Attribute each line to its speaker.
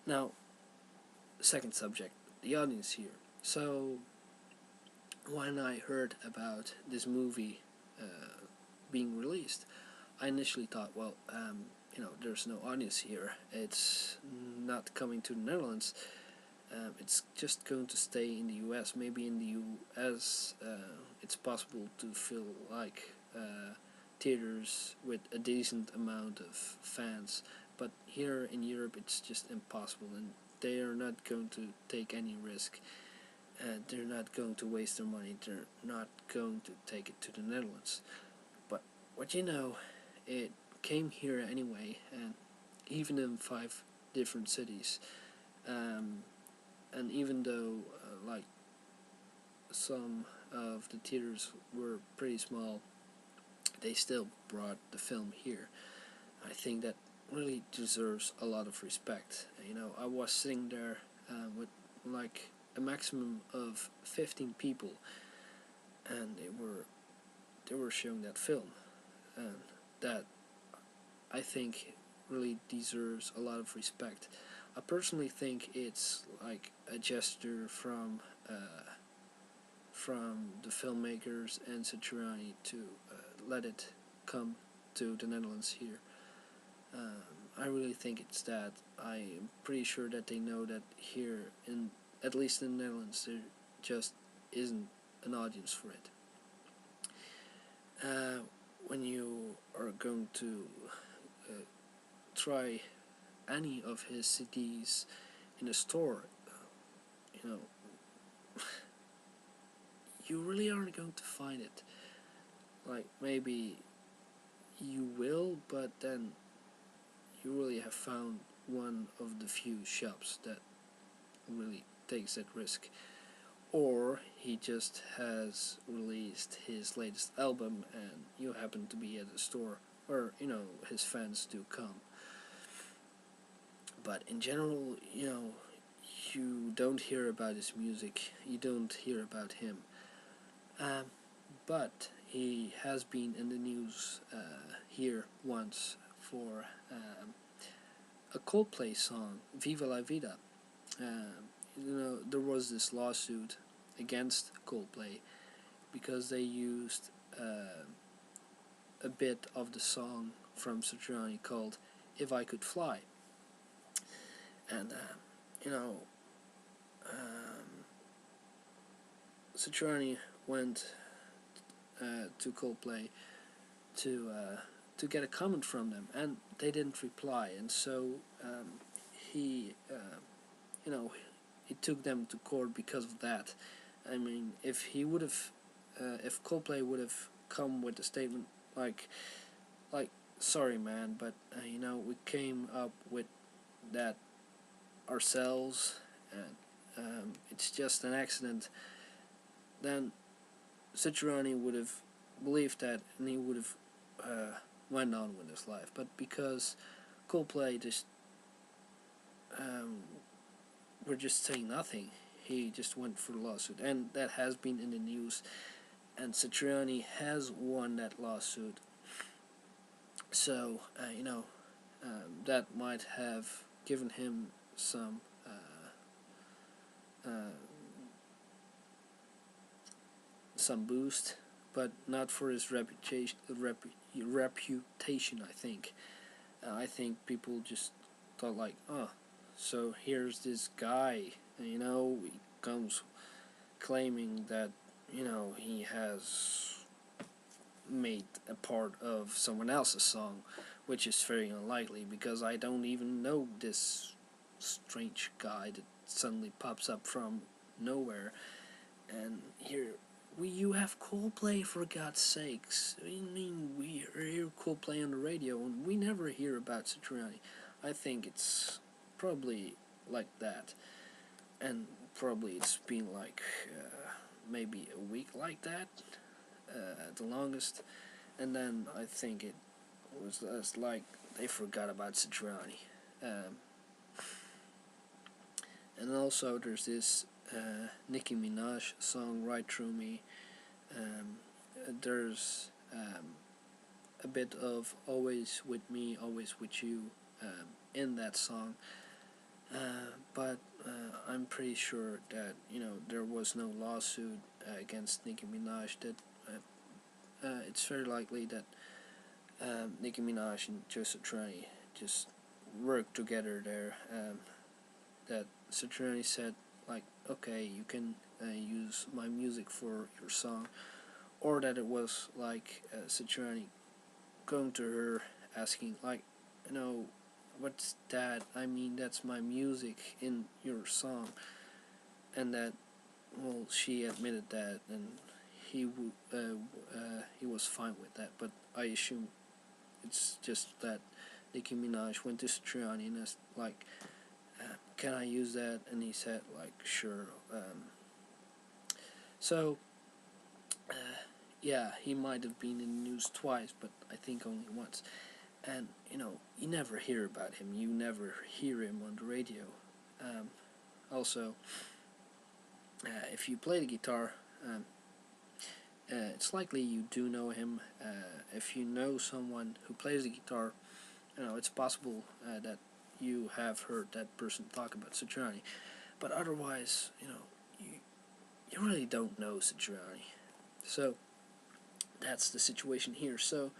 Speaker 1: Now, second subject, the audience here. So, when I heard about this movie being released, I initially thought, well, there's no audience here. It's not coming to the Netherlands. It's just going to stay in the US. Maybe in the US, it's possible to fill like theaters with a decent amount of fans, but here in Europe, it's just impossible, and they are not going to take any risk. They're not going to waste their money. They're not going to take it to the Netherlands. But what you know, it came here anyway, and even in 5 different cities. Um, and even though like some of the theaters were pretty small, they still brought the film here. I think that really deserves a lot of respect. I was sitting there with like a maximum of 15 people, and they were showing that film, and that I think really deserves a lot of respect. I personally think it's like a gesture from the filmmakers and Satriani to let it come to the Netherlands here. I really think it's that. I'm pretty sure that they know that here, at least in the Netherlands, there just isn't an audience for it. When you are going to try any of his CDs in a store, you know, you really aren't going to find it. Like, maybe you will, but then you really have found one of the few shops that really takes that risk. Or he just has released his latest album and you happen to be at the store, or his fans do come. But in general, you don't hear about his music, you don't hear about him. Um, but he has been in the news here once for a Coldplay song, Viva la Vida. There was this lawsuit against Coldplay because they used a bit of the song from Satriani called If I Could Fly. And, Satriani went to Coldplay to get a comment from them, and they didn't reply, and so he he took them to court because of that. I mean, if Coldplay would have come with a statement like sorry man, but we came up with that ourselves, and it's just an accident, then Satriani would have believed that, and he would have went on with his life. But because Coldplay just were just saying nothing, he just went for the lawsuit, and that has been in the news. And Satriani has won that lawsuit, so that might have given him some boost, but not for his reputation. I think. I think people just thought like, oh, so here's this guy, he comes claiming that he has made a part of someone else's song, which is very unlikely because I don't even know this strange guy that suddenly pops up from nowhere. And here you have Coldplay, for God's sakes. I mean, we hear Coldplay on the radio and we never hear about Satriani. I think it's probably like that, and probably it's been like maybe a week like that at the longest, and then I think it was just like they forgot about Satriani. And also there's this Nicki Minaj song, Right Through Me. There's a bit of Always With Me, Always With You in that song. But I'm pretty sure that there was no lawsuit against Nicki Minaj. That it's very likely that Nicki Minaj and Joe Satriani just worked together there. That Satriani said, like, okay, you can use my music for your song, or that it was like Satriani going to her asking, like, you know, what's that? I mean, that's my music in your song, and that, well, she admitted that, and he was fine with that. But I assume it's just that Nicki Minaj went to Satriani and asked, like, can I use that? And he said, like, sure. So, uh, yeah, he might have been in the news twice, but I think only once. And, you never hear about him. You never hear him on the radio. Um, Also, if you play the guitar, it's likely you do know him. If you know someone who plays the guitar, it's possible that you have heard that person talk about Satriani. But otherwise, you really don't know Satchurated. So that's the situation here. So